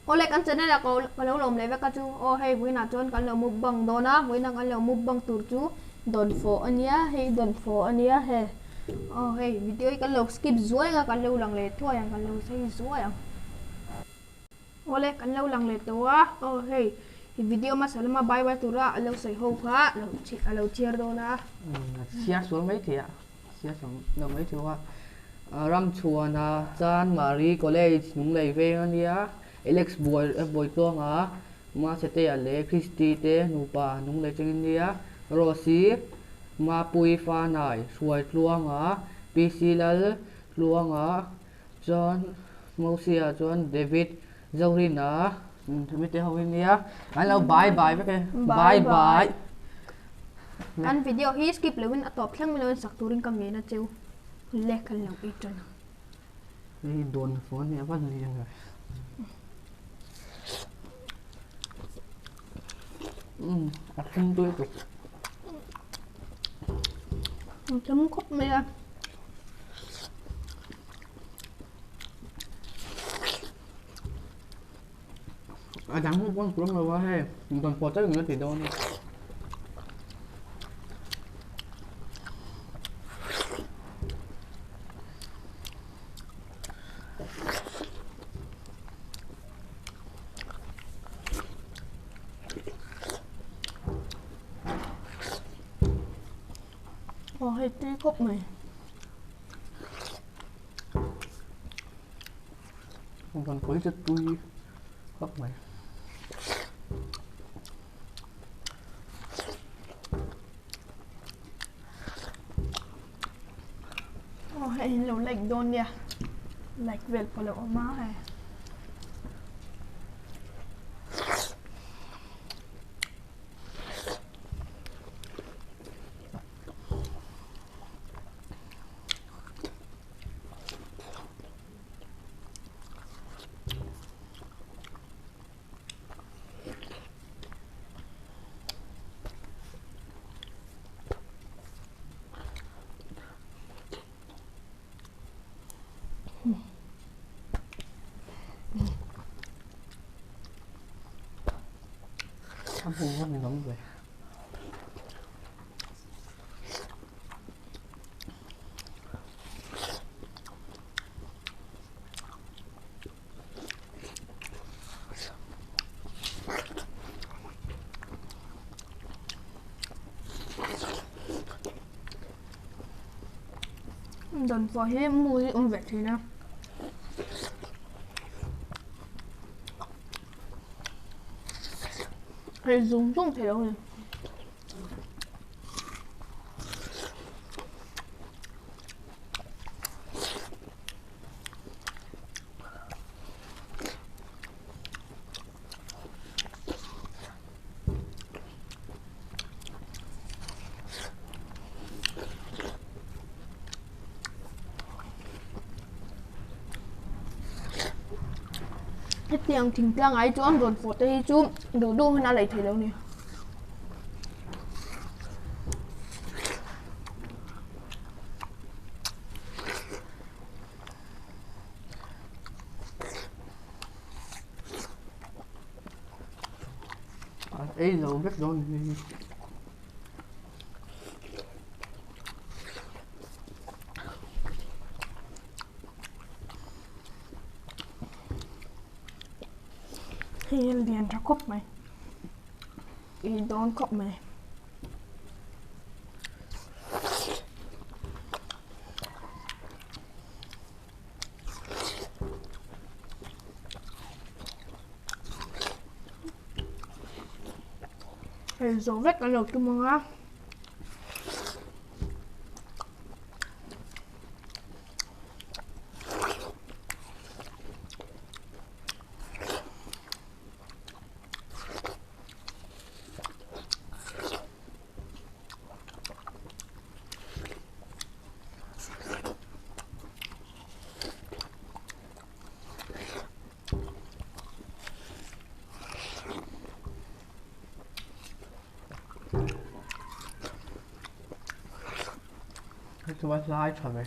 ô lệ căn chân này là có lâu lồng lấy với các chú ô hay với nào chọn căn lâu mục bằng đó na với năng căn lâu mục bằng tụt chú đồn phố anh nhá hay đồn phố anh nhá hay ô hay video căn lâu skip rồi nga căn lâu lằng lệ thôi căn lâu say rồi ô lệ căn lâu lằng lệ thôi ô hay video mà salma bye bye tura lâu say ho kha lâu chia đó na chia xuống mấy thì ạ chia xuống đâu mấy thì hoa ram chùa na chan Marie College nung lei ve ania Alex boy tlong a ma sete ale Christy te nupa nung lei cheng nia Rosie ma pui fa nai suai tluang a PC lal tluang a John Mosia John David Zorina thumi te ho nia hello bye bye với cái bye bye anh video hi skip lewin atop thlang mi lewin sakturin kam nge na cheu lek kan lang itron đi đồn phone này bắt liền rồi không tôi tục chấm cốc mẹ đắng không quan cũng rồi quá hay còn phô tới nữa thì đâu nữa hay tí cốc mày còn cuối cho tôi khóc mày hay lâu lệch đôn nha lệch việc của lỗ má hay không có mình không về đồn phò hết mùi ông vẹt thì nào hay dùng thế đâu nhỉ cái tiếng thỉnh tiếng ấy chú ăn đồn phò tây chú đủ đủ hơn lại thế đâu nhỉ ấy rồi biết rồi thì liền ra cốc mày ý đón cốc mày thì dấu vết ở lầu chung mong á Itu was live hả mày?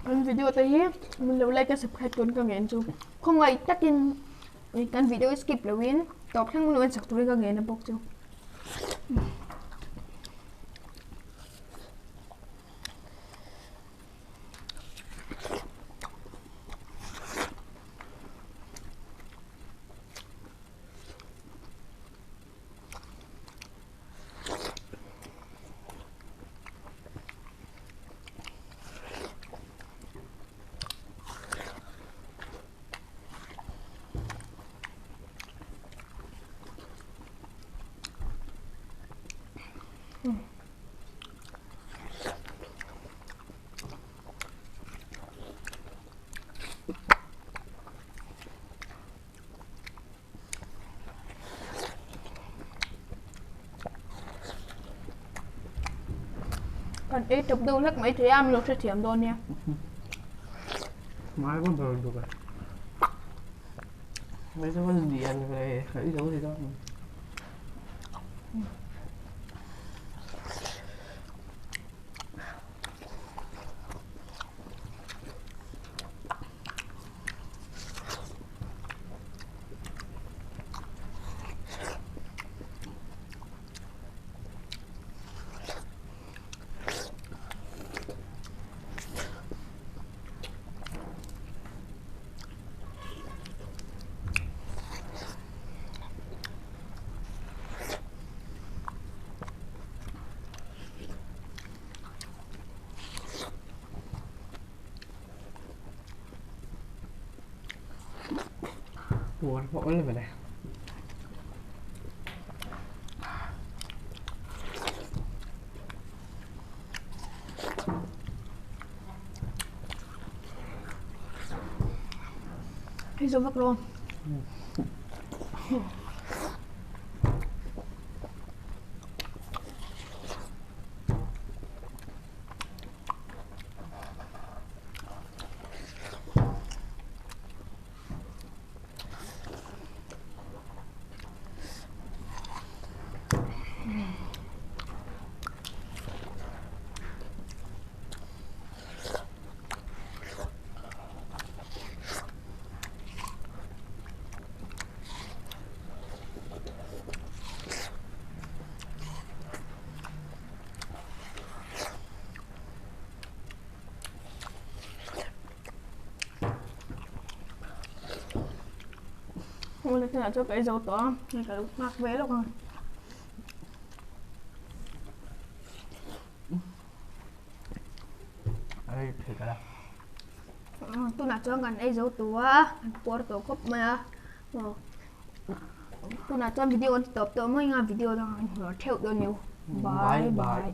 Kan video tadi mình like cái subscribe tuần ka nghen chu. Không ai takin kan video skip lawin. Top thang mun sak tuloy ka nghen na bok chu. Còn ít chụp đâu lắc mấy thì em lúc sẽ thiểm đồn nha. Mai có bờ được rồi. Mấy cái gì ăn về khởi đâu thì đó. Ủa, bỏ lên về này. Hay vô vắt luôn. Ôi, thế là cho cái dấu to, này cả lúc mặc vé luôn rồi. Đây, thử cái nào. Tôi nãy cho gần ấy dấu to, por to cop mà. Tôi nãy cho video tập tôi mới nghe video đó, nó theo tôi nhiều. Bye bye.